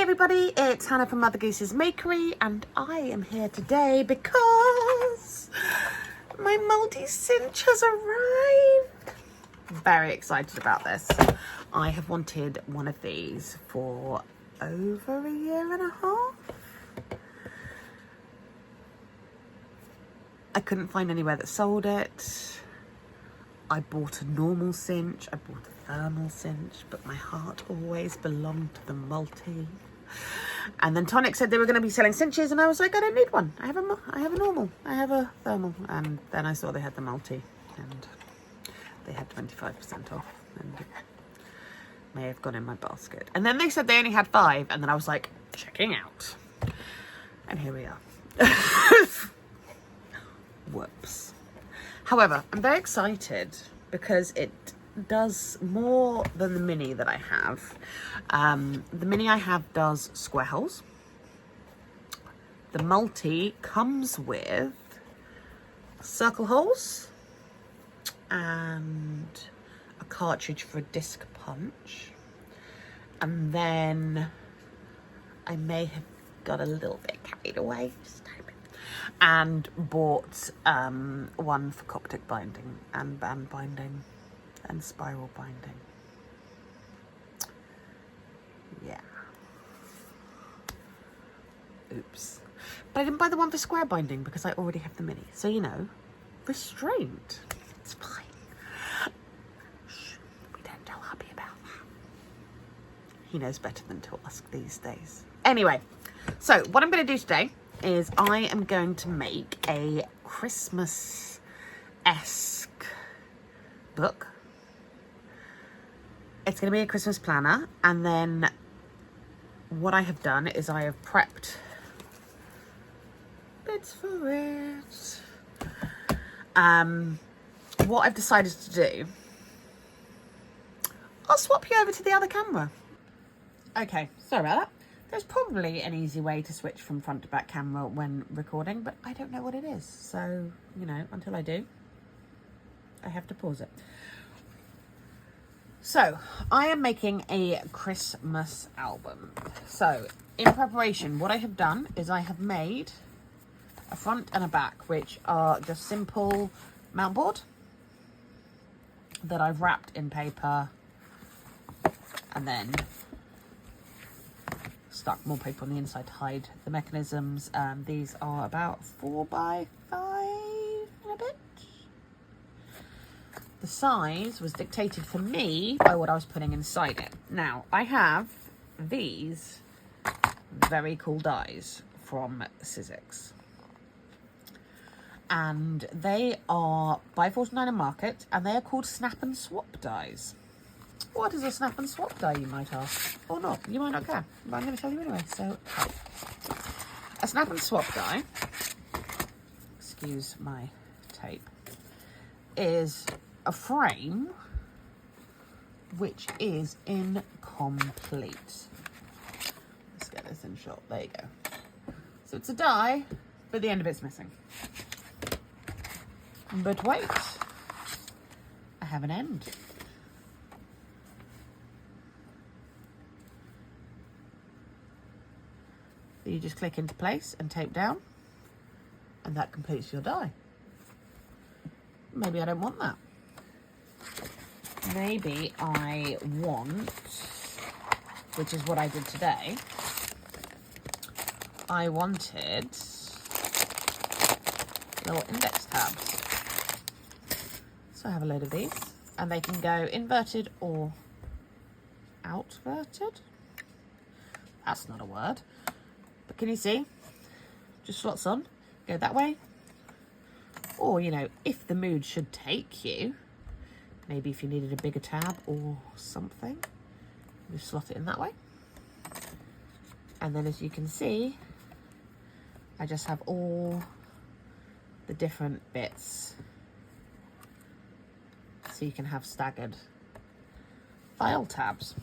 Hey everybody, it's Hannah from Mother Goose's Makery, and I am here today because my multi-cinch has arrived. Very excited about this. I have wanted one of these for over a year and a half. I couldn't find anywhere that sold it. I bought a normal cinch, I bought a thermal cinch, but my heart always belonged to the multi. And then Tonic said they were going to be selling cinches, and I was like, I don't need one. I have a normal, I have a thermal. And then I saw they had the multi, and they had 25% off, and it may have gone in my basket. And then they said they only had 5, and then I was like, checking out. And here we are. Whoops. However, I'm very excited because it does more than the mini that I have. The mini I have does square holes. The multi comes with circle holes and a cartridge for a disc punch. And then I may have got a little bit carried away, just a tiny bit, and bought one for Coptic binding and band binding and spiral binding. Yeah. Oops. But I didn't buy the one for square binding because I already have the mini. So, you know, restraint. It's fine. Shh, we don't tell hubby about that. He knows better than to ask these days. Anyway, so what I'm going to do today is I am going to make a Christmas-esque book. It's going to be a Christmas planner, and then what I have done is I have prepped bits for it. What I've decided to do, I'll swap you over to the other camera. Okay, sorry about that. There's probably an easy way to switch from front to back camera when recording, but I don't know what it is. So, you know, until I do, I have to pause it. So, I am making a Christmas album. So, in preparation, what I have done is I have made a front and a back, which are just simple mount board that I've wrapped in paper and then stuck more paper on the inside to hide the mechanisms. These are about 4 by 5 and a bit. The size was dictated for me by what I was putting inside it. Now, I have these very cool dies from Sizzix. And they are by 49 in market, and they are called snap and swap dies. What is a snap and swap die, you might ask? Or not, you might not care, but I'm going to tell you anyway, so a snap and swap die, excuse my tape, is a frame which is incomplete. Let's get this in shot, there you go. So it's a die, but the end of it's missing. But wait, I have an end. You just click into place and tape down, and that completes your die. Maybe I don't want that. Maybe I want, which is what I did today, I wanted little index tabs. So I have a load of these, and they can go inverted or outverted. That's not a word. But can you see? Just slots on, go that way. Or, you know, if the mood should take you, maybe if you needed a bigger tab or something, you slot it in that way. And then as you can see, I just have all the different bits. So you can have staggered file tabs.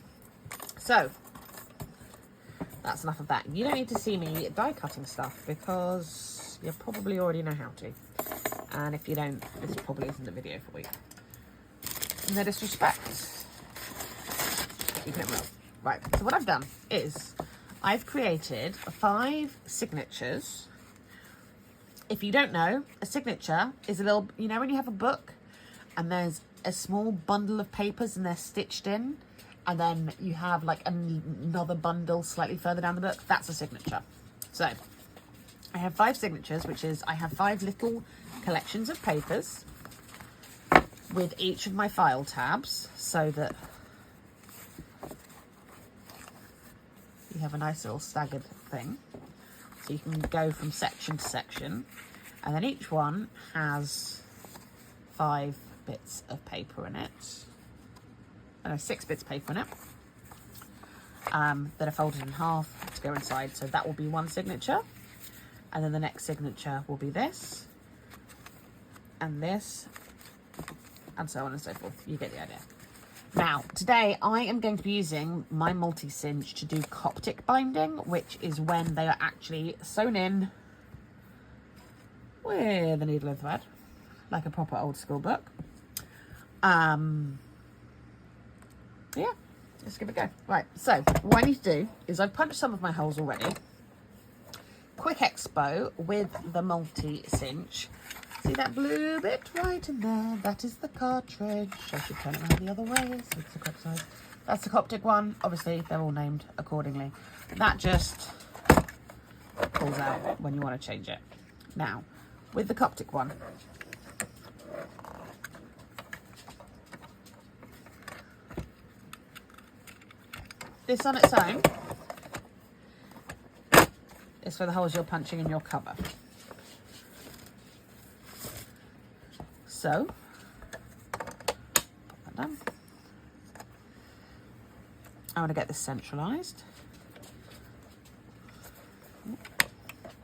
So, that's enough of that. You don't need to see me die cutting stuff because you probably already know how to. And if you don't, this probably isn't the video for you. No disrespect. Keeping it real. Right, so what I've done is I've created 5 signatures. If you don't know, a signature is a little, you know when you have a book and there's a small bundle of papers and they're stitched in, and then you have like another bundle slightly further down the book? That's a signature. So I have 5 signatures, which is I have 5 little collections of papers with each of my file tabs, so that you have a nice little staggered thing. So you can go from section to section, and then each one has 5 bits of paper in it. Oh, no, 6 bits of paper in it that are folded in half to go inside. So that will be one signature, and then the next signature will be this, and this, and so on and so forth. You get the idea. Now, today I am going to be using my multi-cinch to do Coptic binding, which is when they are actually sewn in with a needle and thread, like a proper old school book. Yeah, let's give it a go. Right, so what I need to do is I've punched some of my holes already. Quick expo with the multi-cinch. See that blue bit right in there? That is the cartridge. I should turn it around the other way so it's the correct side. That's the Coptic one. Obviously, they're all named accordingly. That just pulls out when you want to change it. Now, with the Coptic one, this on its own is for the holes you're punching in your cover. So, put that down. I want to get this centralised.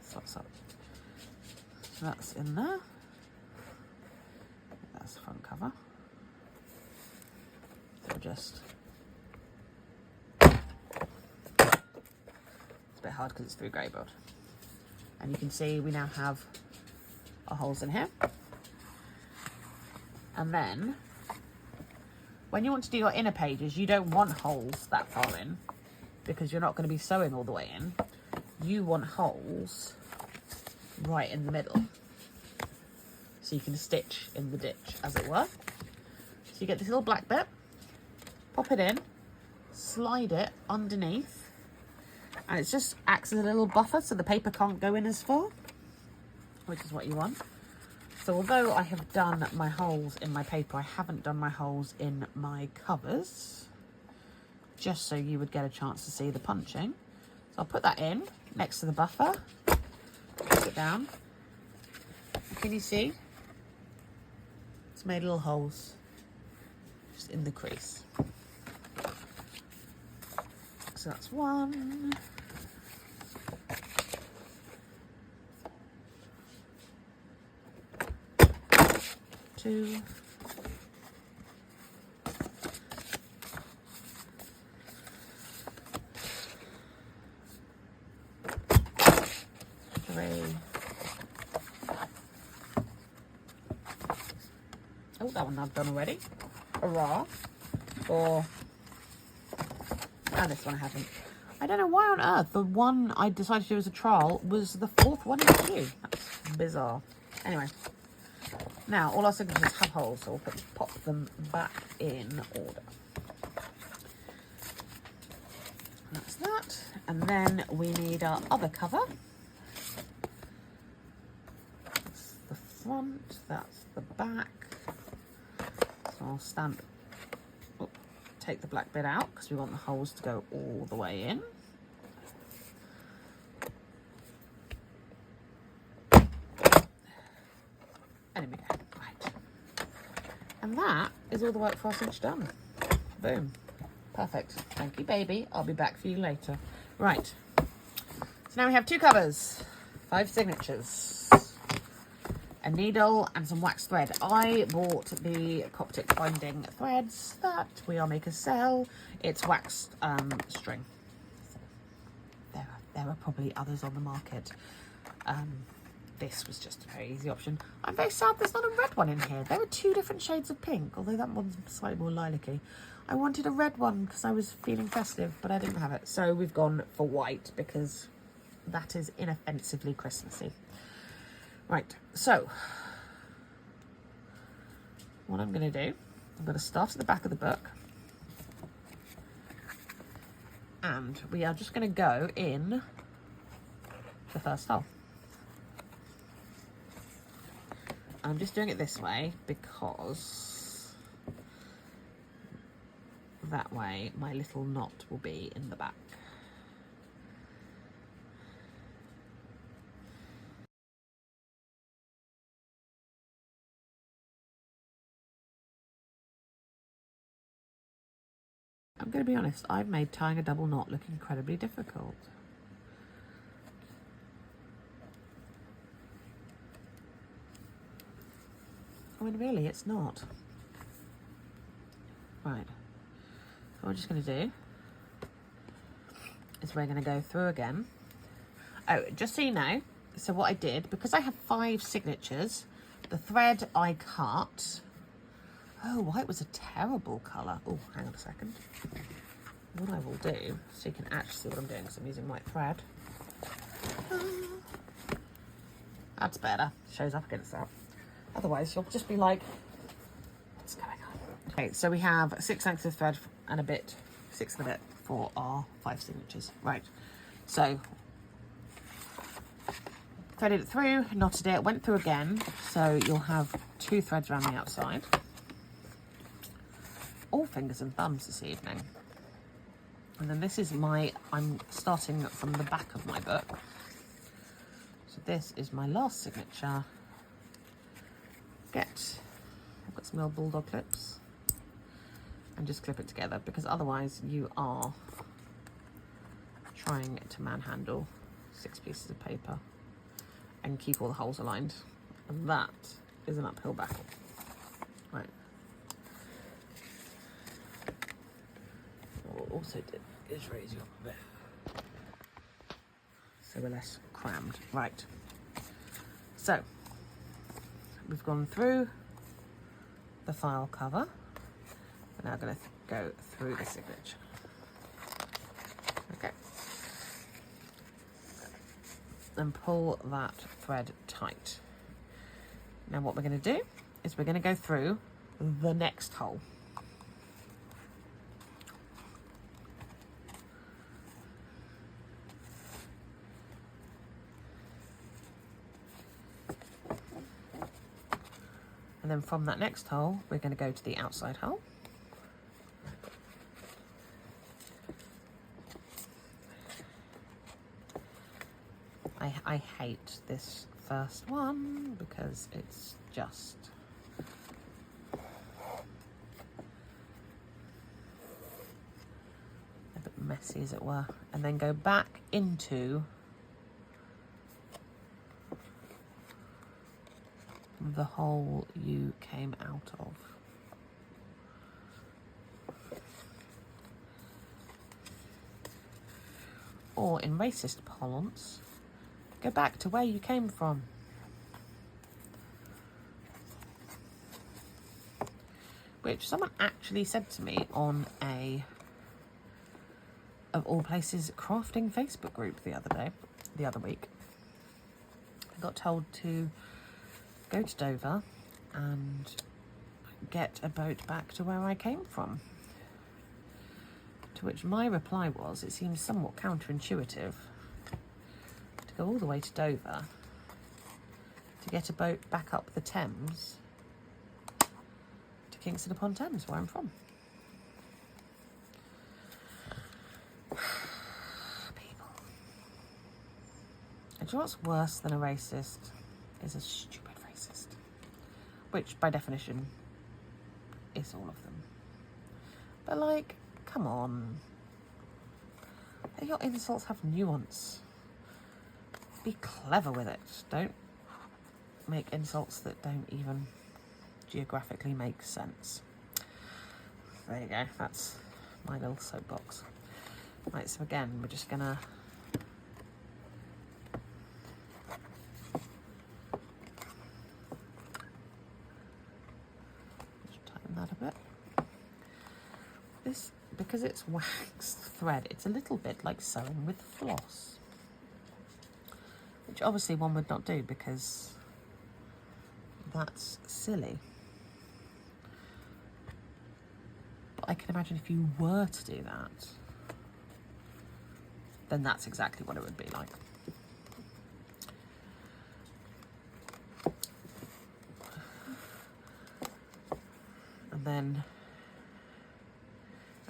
So that's in there. That's the front cover. So just, it's a bit hard because it's through grey board. And you can see we now have our holes in here. And then, when you want to do your inner pages, you don't want holes that far in, because you're not going to be sewing all the way in. You want holes right in the middle, so you can stitch in the ditch, as it were. So you get this little black bit, pop it in, slide it underneath, and it just acts as a little buffer so the paper can't go in as far, which is what you want. So although I have done my holes in my paper, I haven't done my holes in my covers, just so you would get a chance to see the punching. So I'll put that in next to the buffer, put it down. Can you see? It's made little holes just in the crease. So that's 1. 2. 3. Oh, that one I've done already. Hurrah. 4. And this one I haven't. I don't know why on earth the one I decided to do as a trial was the 4th one in the queue. That's bizarre. Anyway. Now, all our signatures have holes, so we'll pop them back in order. That's that. And then we need our other cover. That's the front, that's the back. So I'll stamp, take the black bit out, because we want the holes to go all the way in. And there we go. Right. And that is all the work for our cinch done. Boom. Perfect. Thank you, baby. I'll be back for you later. Right. So now we have 2 covers, 5 signatures, a needle and some wax thread. I bought the Coptic binding threads that We Are Makers sell. It's waxed string. There are probably others on the market. This was just a very easy option. I'm very sad there's not a red one in here. There are 2 different shades of pink, although that one's slightly more lilac-y. I wanted a red one because I was feeling festive, but I didn't have it. So we've gone for white because that is inoffensively Christmassy. Right, so what I'm going to do, I'm going to start at the back of the book. And we are just going to go in the first hole. I'm just doing it this way because that way my little knot will be in the back. I'm going to be honest, I've made tying a double knot look incredibly difficult. I mean, really, it's not. Right. So what we're just going to do is we're going to go through again. Oh, just so you know, so what I did, because I have 5 signatures, the thread I cut... Oh, white was a terrible colour. Oh, hang on a second. What I will do, so you can actually see what I'm doing, because I'm using white thread. That's better. Shows up against that. Otherwise, you'll just be like, what's going on? Okay, so we have 6 lengths of thread and a bit, 6 and a bit for our 5 signatures. Right, so threaded it through, knotted it, went through again, so you'll have 2 threads around the outside. All fingers and thumbs this evening. And then this is I'm starting from the back of my book. So this is my last signature. I've got some old bulldog clips. And just clip it together, because otherwise you are trying to manhandle 6 pieces of paper and keep all the holes aligned. And that is an uphill battle. Right. What I also did is raise you up a bit, so we're less crammed. Right. So we've gone through the file cover. We're now going to go through the signature. Okay. And pull that thread tight. Now what we're going to do is we're going to go through the next hole. And then from that next hole, we're going to go to the outside hole. I hate this first one because it's just a bit messy, as it were. And then go back into the hole you came out of. Or in racist parlance, go back to where you came from. Which someone actually said to me on of all places, crafting Facebook group the other week. I got told to go to Dover and get a boat back to where I came from. To which my reply was, it seems somewhat counterintuitive to go all the way to Dover to get a boat back up the Thames to Kingston upon Thames, where I'm from. People. And do you know what's worse than a racist? Is a stupid racist. Which, by definition, is all of them. But, like, come on. Let your insults have nuance. Be clever with it. Don't make insults that don't even geographically make sense. There you go. That's my little soapbox. Right, so again, we're just gonna just tighten that a bit. Sizzix waxed thread. It's a little bit like sewing with floss, which obviously one would not do because that's silly. But I can imagine if you were to do that, then that's exactly what it would be like. And then,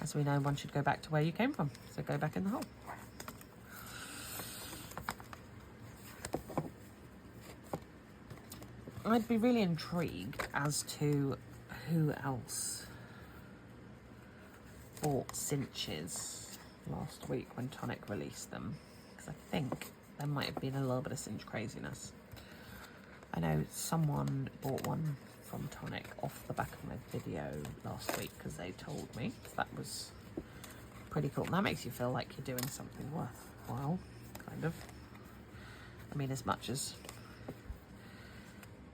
as we know, one should go back to where you came from. So go back in the hole. I'd be really intrigued as to who else bought cinches last week when Tonic released them, because I think there might have been a little bit of cinch craziness. I know someone bought one from Tonic off the back of my video last week because they told me. That was pretty cool. That makes you feel like you're doing something worthwhile, kind of. I mean, as much as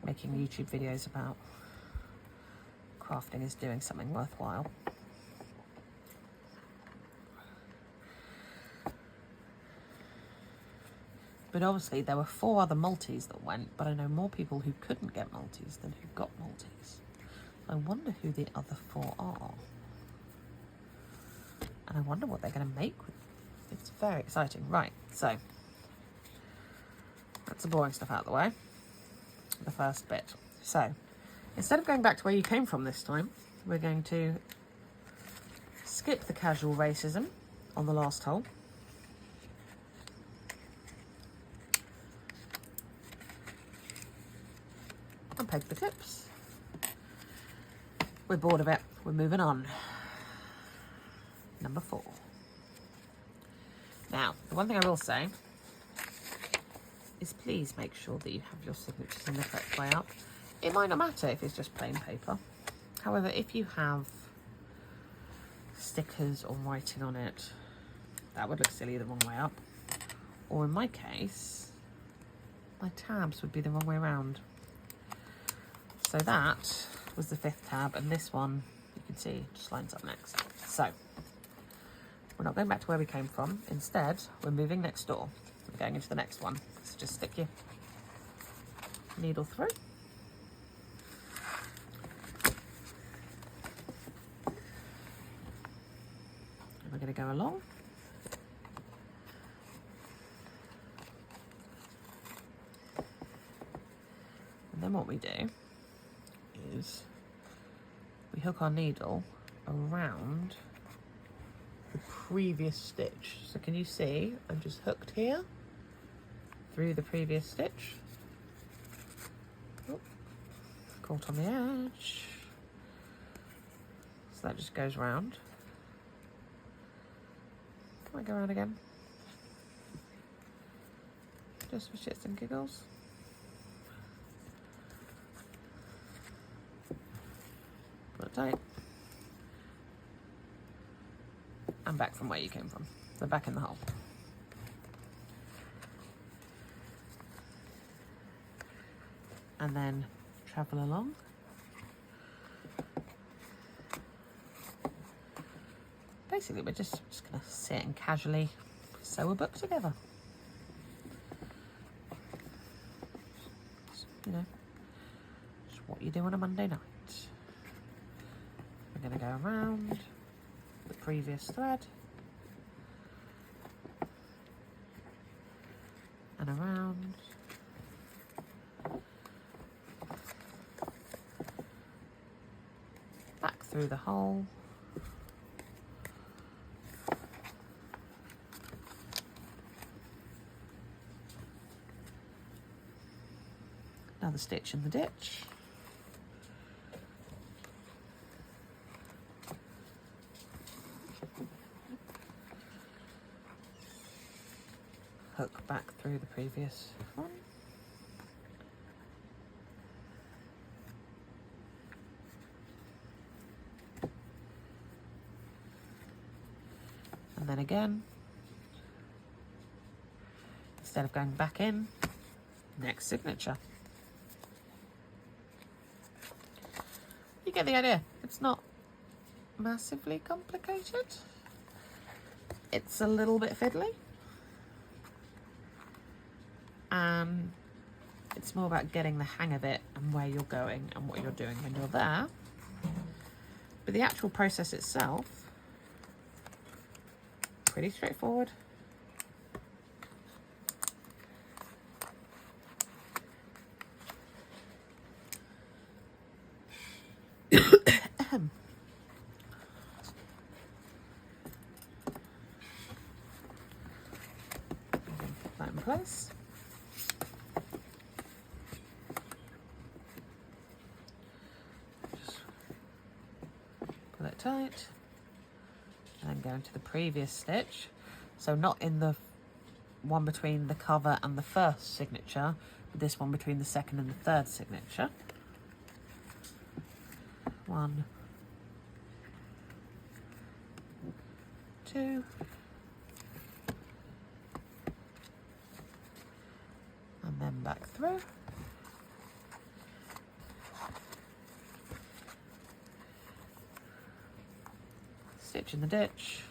making YouTube videos about crafting is doing something worthwhile. But obviously there were 4 other multis that went, but I know more people who couldn't get multis than who got multis. I wonder who the other 4 are. And I wonder what they're going to make with it. It's very exciting. Right, so that's the boring stuff out of the way. The first bit. So instead of going back to where you came from this time, we're going to skip the casual racism on the last hole. And peg the tips. We're bored of it. We're moving on. Number 4. Now, the one thing I will say is please make sure that you have your signatures in the correct way up. It might not matter if it's just plain paper. However, if you have stickers or writing on it, that would look silly the wrong way up. Or in my case, my tabs would be the wrong way around. So that was the 5th tab, and this one, you can see, just lines up next. So, we're not going back to where we came from. Instead, we're moving next door. We're going into the next one. So just stick your needle through. And we're going to go along. And then what we do is we hook our needle around the previous stitch. So can you see I'm just hooked here through the previous stitch. Oh, caught on the edge. So that just goes round. Can I go around again? Just for shits and giggles. Pull it tight. And back from where you came from. So back in the hole. And then travel along. Basically, we're just going to sit and casually sew a book together. You know, just what you do on a Monday night. We're going to go around the previous thread and around. Back through the hole. Another stitch in the ditch. Hook back through the previous one. And then again, instead of going back in, next signature. You get the idea. It's not massively complicated. it's a little bit fiddly. It's more about getting the hang of it and where you're going and what you're doing when you're there. But the actual process itself, pretty straightforward. Put that in place. Just pull it tight and then go into the previous stitch. So not in the one between the cover and the first signature, but this one between the second and the third signature. 1, 2, and then back through. Stitch in the ditch.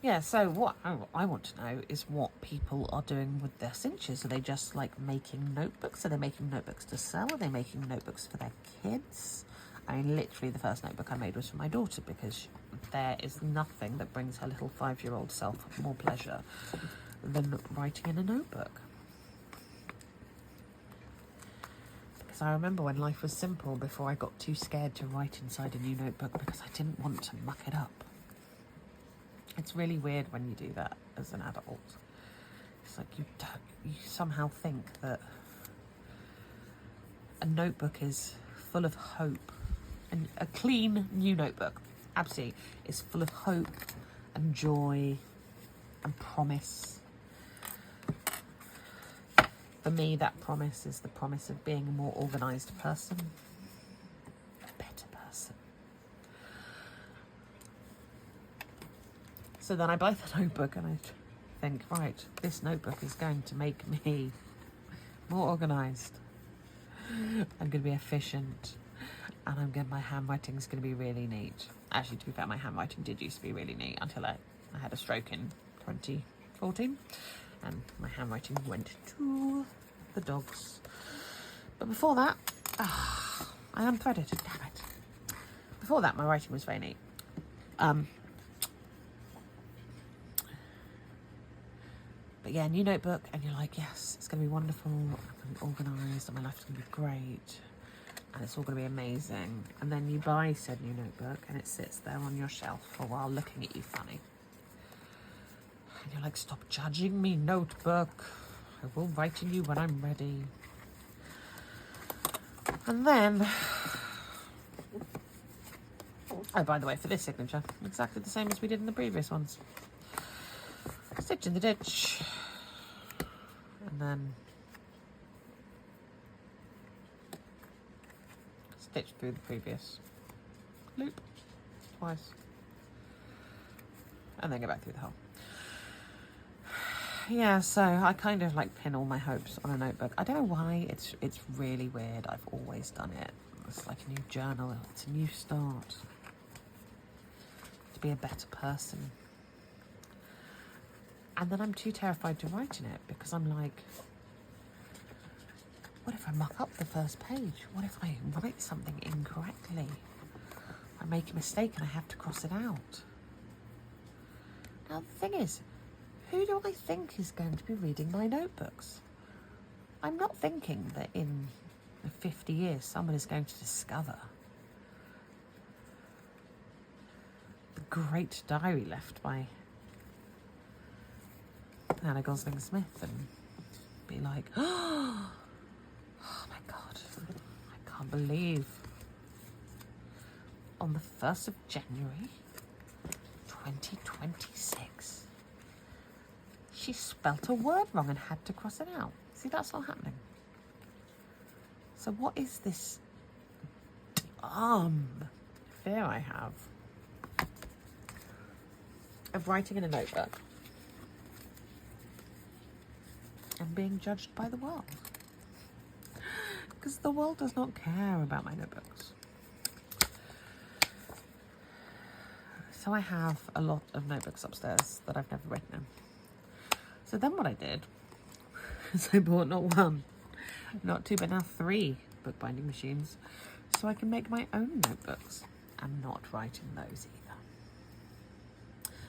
Yeah, so what I want to know is what people are doing with their cinches. Are they just like making notebooks? Are they making notebooks to sell? Are they making notebooks for their kids? I mean, literally the first notebook I made was for my daughter, because there is nothing that brings her little 5-year-old self more pleasure than writing in a notebook. Because I remember when life was simple before I got too scared to write inside a new notebook because I didn't want to muck it up. It's really weird when you do that as an adult. It's like you somehow think that a notebook is full of hope. And a clean new notebook, absolutely, is full of hope and joy and promise. For me, that promise is the promise of being a more organised person, a better person. So then I buy the notebook and I think, right, this notebook is going to make me more organised. I'm going to be efficient, and my handwriting's going to be really neat. Actually, to be fair, my handwriting did used to be really neat until I had a stroke in 2014, and my handwriting went to the dogs. But before that, I unthreaded, damn it. Before that, my writing was very neat. But yeah, new notebook, and you're like, yes, it's going to be wonderful, I'm going to be organised, and my life's going to be great, and it's all going to be amazing. And then you buy said new notebook, and it sits there on your shelf for a while looking at you funny. And you're like, stop judging me, notebook. I will write to you when I'm ready. And then, oh, by the way, for this signature, exactly the same as we did in the previous ones. Stitch in the ditch, and then stitch through the previous loop twice, and then go back through the hole. Yeah, so I kind of like pin all my hopes on a notebook. I don't know why, it's really weird. I've always done it. It's like a new journal, it's a new start. To be a better person. And then I'm too terrified to write in it because I'm like, what if I muck up the first page? What if I write something incorrectly? I make a mistake and I have to cross it out. Now the thing is, who do I think is going to be reading my notebooks? I'm not thinking that in 50 years someone is going to discover the great diary left by Anna Gosling Smith and be like, oh my God, I can't believe on the 1st of January 2026 she spelt a word wrong and had to cross it out. See, that's not happening. So what is this fear I have of writing in a notebook and being judged by the world. Because the world does not care about my notebooks. So I have a lot of notebooks upstairs that I've never written in. So then what I did is I bought not one, not two, but now 3 bookbinding machines, so I can make my own notebooks and not write in those either.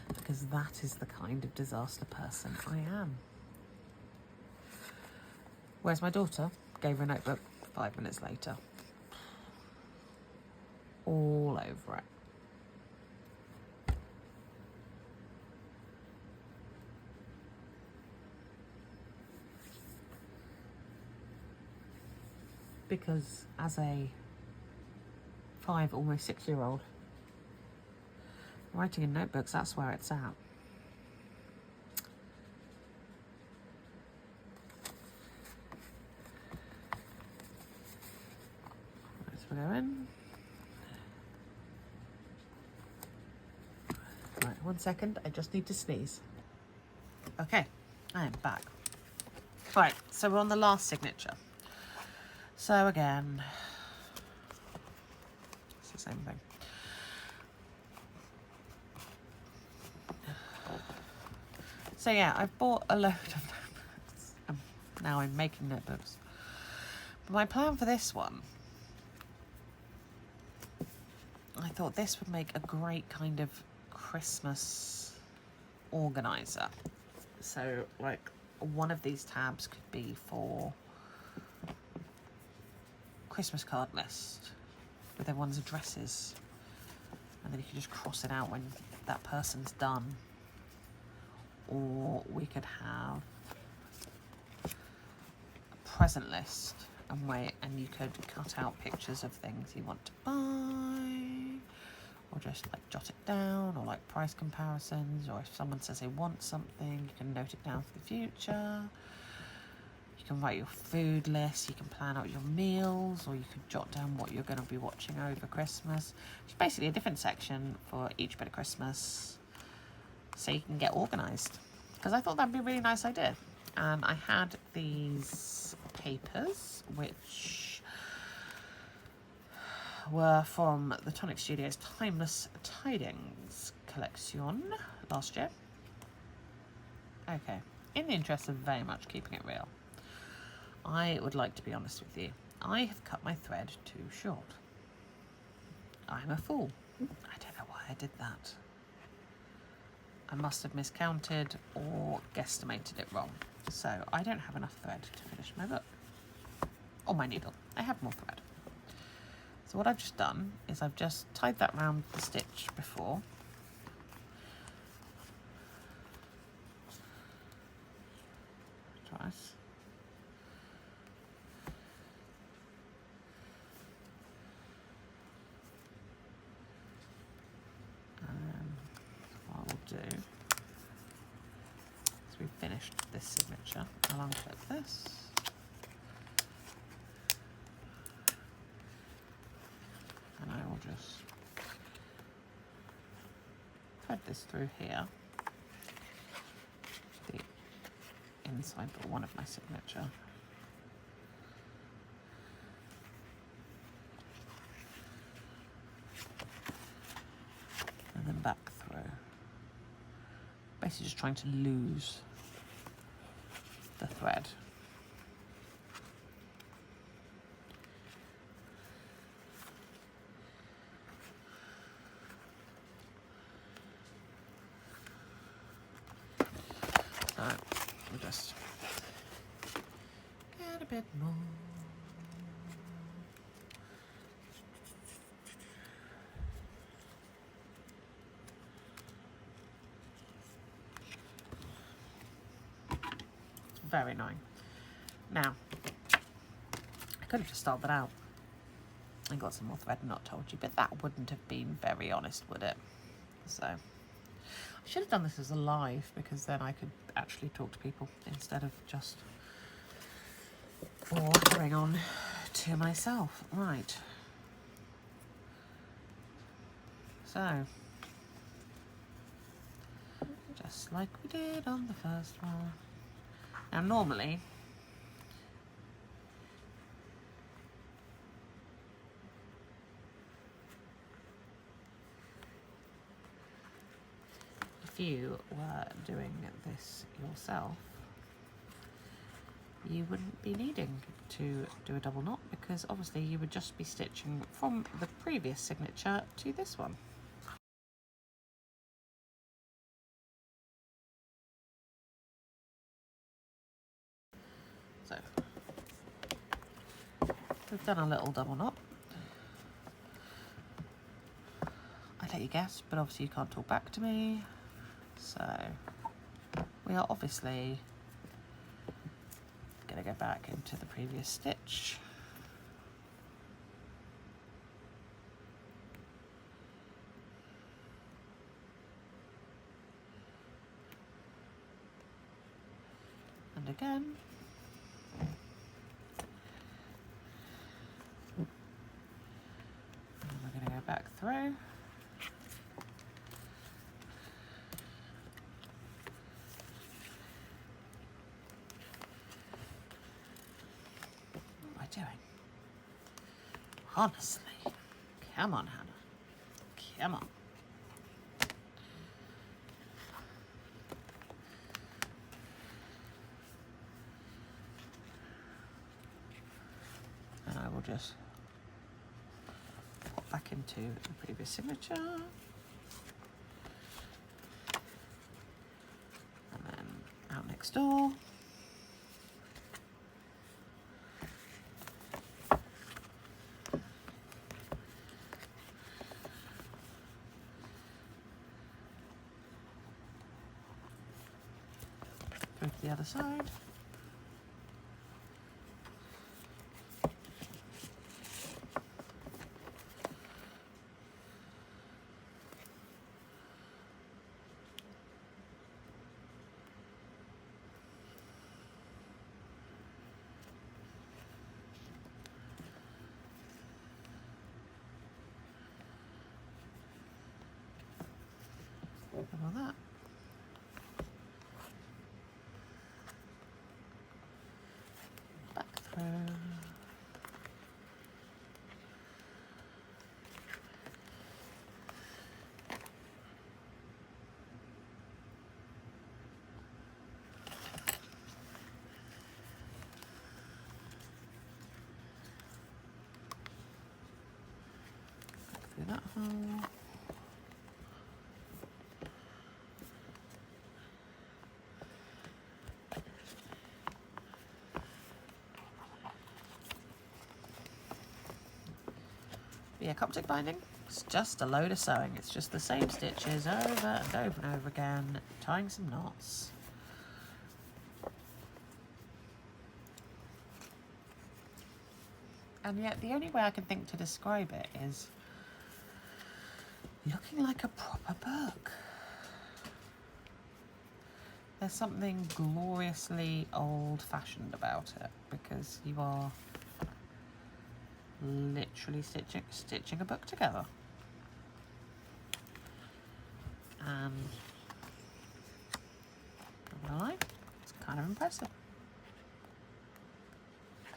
Because that is the kind of disaster person I am. Whereas my daughter gave her a notebook 5 minutes later. All over it. Because as a 5, almost 6-year-old, writing in notebooks, that's where it's at. Let's go in. Right, 1 second, I just need to sneeze. Okay, I am back. Right, so we're on the last signature. So again, it's the same thing. So yeah, I've bought a load of notebooks. Now I'm making notebooks. But my plan for this one, I thought this would make a great kind of Christmas organizer. So like one of these tabs could be for Christmas card list with everyone's addresses, and then you can just cross it out when that person's done. Or we could have a present list and you could cut out pictures of things you want to buy, or just like jot it down, or like price comparisons, or if someone says they want something, you can note it down for the future. You can write your food list, you can plan out your meals, or you could jot down what you're going to be watching over Christmas. It's basically a different section for each bit of Christmas, so you can get organised. Because I thought that'd be a really nice idea. And I had these papers, which were from the Tonic Studios Timeless Tidings collection last year. Okay, in the interest of very much keeping it real, I would like to be honest with you. I have cut my thread too short. I'm a fool. I don't know why I did that. I must have miscounted or guesstimated it wrong. So I don't have enough thread to finish my book. Or my needle. I have more thread. So what I've just done is I've just tied that round the stitch before. Twice. What I'll do is we've finished this signature. I'll unclip this. And I will just thread this through here. The inside but one of my signature. And then back through. Basically just trying to lose the thread. So we'll just get a bit more. It's very annoying. Now, I could have just started that out and got some more thread and not told you, but that wouldn't have been very honest, would it? So I should have done this as a live, because then I could actually talk to people instead of just blathering on to myself. Right. So, just like we did on the first one, Now normally, if you were doing this yourself, you wouldn't be needing to do a double knot, because obviously you would just be stitching from the previous signature to this one. So we've done a little double knot. I let you guess, but obviously you can't talk back to me. So we are obviously going to go back into the previous stitch. And again. And we're going to go back through. Doing? Honestly, come on, Hannah, come on. And I will just pop back into the previous signature, and then out next door. Go to the other side. Double that. Back through. Back through that hole. Yeah, Coptic binding, it's just a load of sewing. It's just the same stitches over and over and over again, tying some knots. And yet the only way I can think to describe it is looking like a proper book. There's something gloriously old-fashioned about it, because you are literally stitching a book together. And I'm not gonna lie, it's kind of impressive.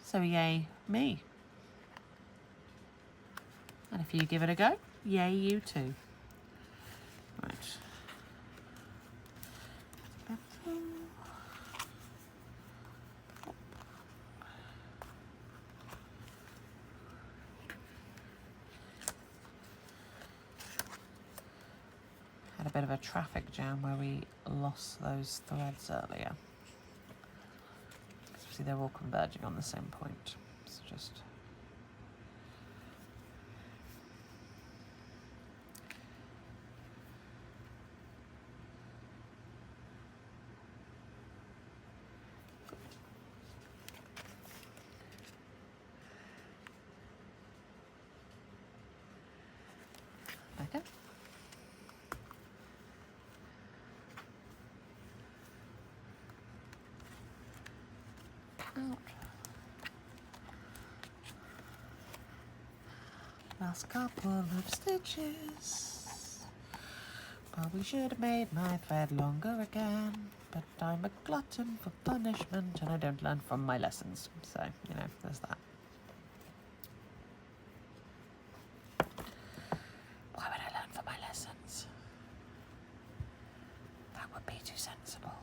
So yay me. And if you give it a go, yay you too. Right. Had a bit of a traffic jam where we lost those threads earlier. See, they're all converging on the same point. It's just okay. Out. Last couple of stitches. Probably should have made my thread longer again. but I'm a glutton for punishment and I don't learn from my lessons. So, you know, there's that. Why would I learn from my lessons? That would be too sensible.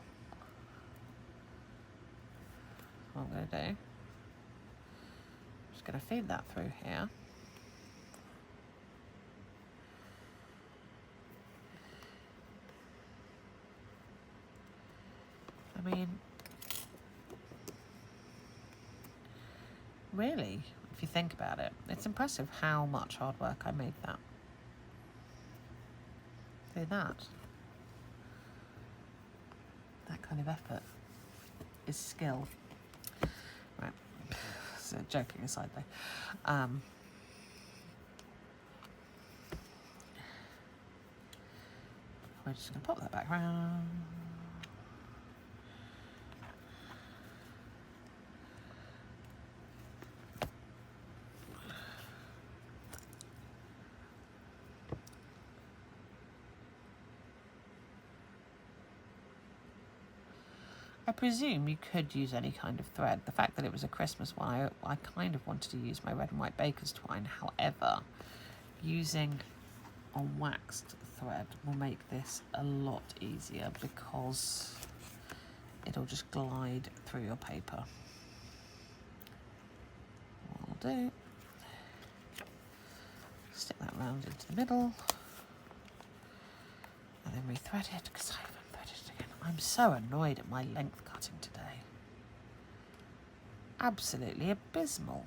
What I'm going to do, I'm just going to feed that through here. I mean, really, if you think about it, it's impressive how much hard work I made that. See that? That kind of effort is skill. Right, so joking aside though. We're just going to pop that back around. I presume you could use any kind of thread. The fact that it was a Christmas one, I kind of wanted to use my red and white baker's twine. However, using a waxed thread will make this a lot easier because it'll just glide through your paper. What I'll do, stick that round into the middle and then re-thread it because I haven't threaded it again. I'm so annoyed at my length cutting today. Absolutely abysmal.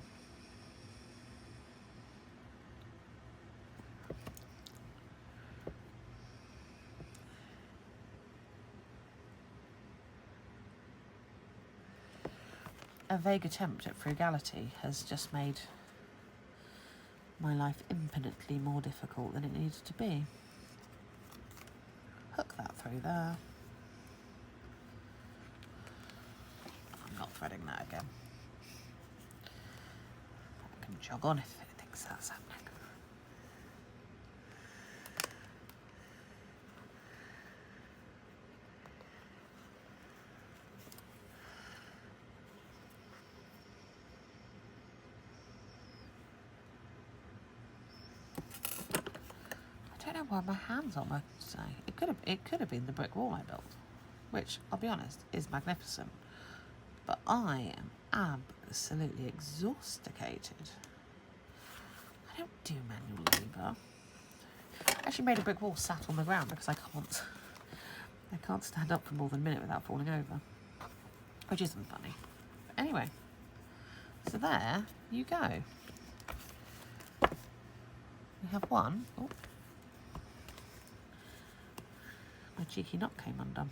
A vague attempt at frugality has just made my life infinitely more difficult than it needed to be. Hook that through there. I'm not threading that again. I can jog on if it thinks that's happening. I don't know why my hands aren't working today. It could have been the brick wall I built, which I'll be honest is magnificent. But I am absolutely exhausted. I don't do manual labour. I actually made a brick wall sat on the ground because I can't stand up for more than a minute without falling over, which isn't funny. But anyway, so there you go. We have one. Oh. My cheeky knot came undone.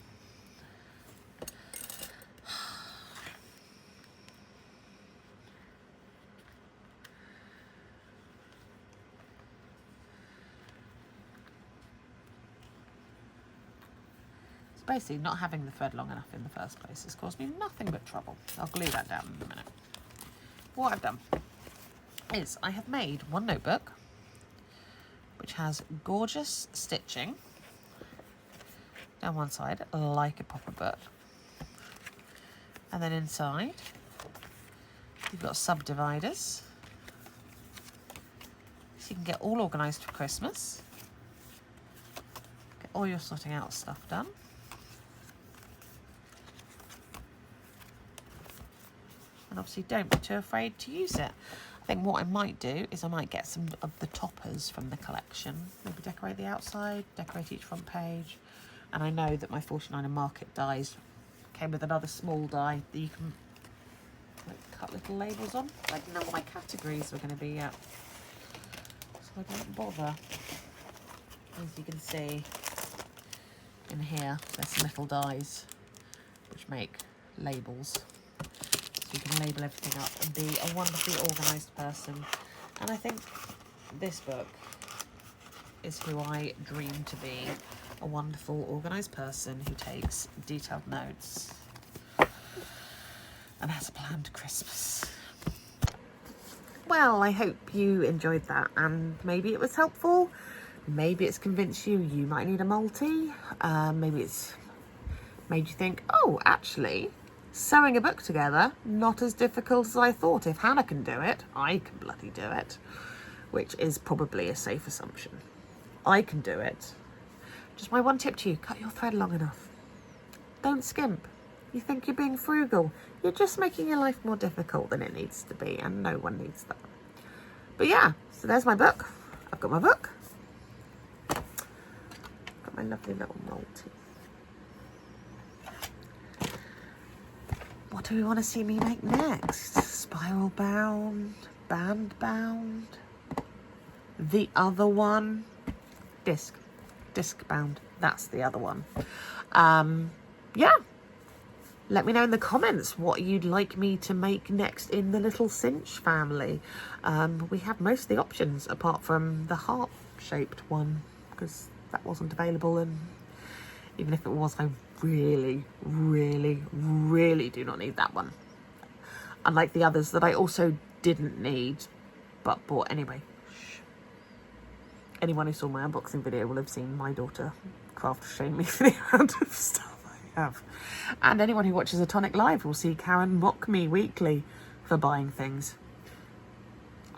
So basically, not having the thread long enough in the first place has caused me nothing but trouble. I'll glue that down in a minute. What I've done is I have made one notebook which has gorgeous stitching down one side, like a proper book. And then inside, you've got subdividers. So you can get all organised for Christmas. Get all your sorting out stuff done. And obviously don't be too afraid to use it. I think what I might do is I might get some of the toppers from the collection. Maybe decorate the outside, decorate each front page. And I know that my 49er market dies came with another small die that you can cut little labels on. I didn't know what my categories were going to be yet, so I didn't bother. As you can see in here, there's some little dies which make labels. So you can label everything up and be a wonderfully organised person. And I think this book is who I dream to be. A wonderful, organised person who takes detailed notes and has a planned Christmas. Well, I hope you enjoyed that and maybe it was helpful. Maybe it's convinced you might need a multi. Maybe it's made you think, oh, actually, sewing a book together, not as difficult as I thought. If Hannah can do it, I can bloody do it, which is probably a safe assumption. I can do it. Just my one tip to you, cut your thread long enough. Don't skimp. You think you're being frugal. You're just making your life more difficult than it needs to be, and no one needs that. But yeah, so there's my book. I've got my book. Got my lovely little multi. What do we want to see me make next? Spiral bound, band bound, the other one, disc bound. That's the other one. Yeah. Let me know in the comments what you'd like me to make next in the little cinch family. We have most of the options apart from the heart-shaped one, because that wasn't available, and even if it was, I really, really, really do not need that one. Unlike the others that I also didn't need, but bought anyway. Shh. Anyone who saw my unboxing video will have seen my daughter craft shame me for the amount of stuff I have. And anyone who watches a Tonic Live will see Karen mock me weekly for buying things.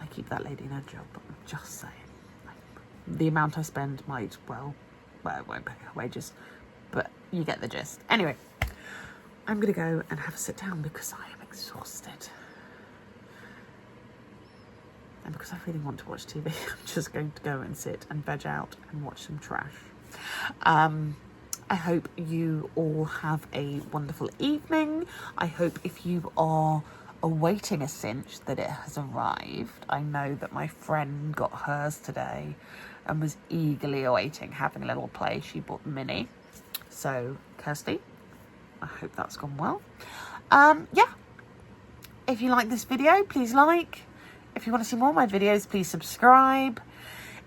I keep that lady in her job, but I'm just saying. The amount I spend might, well, it won't pay her wages, but you get the gist. Anyway, I'm going to go and have a sit down because I am exhausted. And because I really want to watch TV, I'm just going to go and sit and veg out and watch some trash. I hope you all have a wonderful evening. I hope if you are awaiting a cinch that it has arrived. I know that my friend got hers today and was eagerly awaiting having a little play. She bought the mini. So, Kirsty, I hope that's gone well. Yeah. If you like this video, please like. If you want to see more of my videos, please subscribe.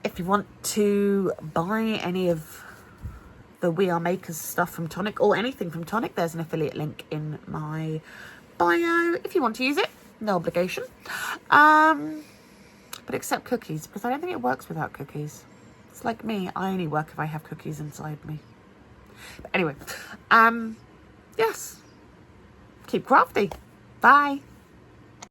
If you want to buy any of the We Are Makers stuff from Tonic, or anything from Tonic, there's an affiliate link in my bio if you want to use it. No obligation. But except cookies, because I don't think it works without cookies. It's like me, I only work if I have cookies inside me. But anyway, yes. Keep crafty. Bye.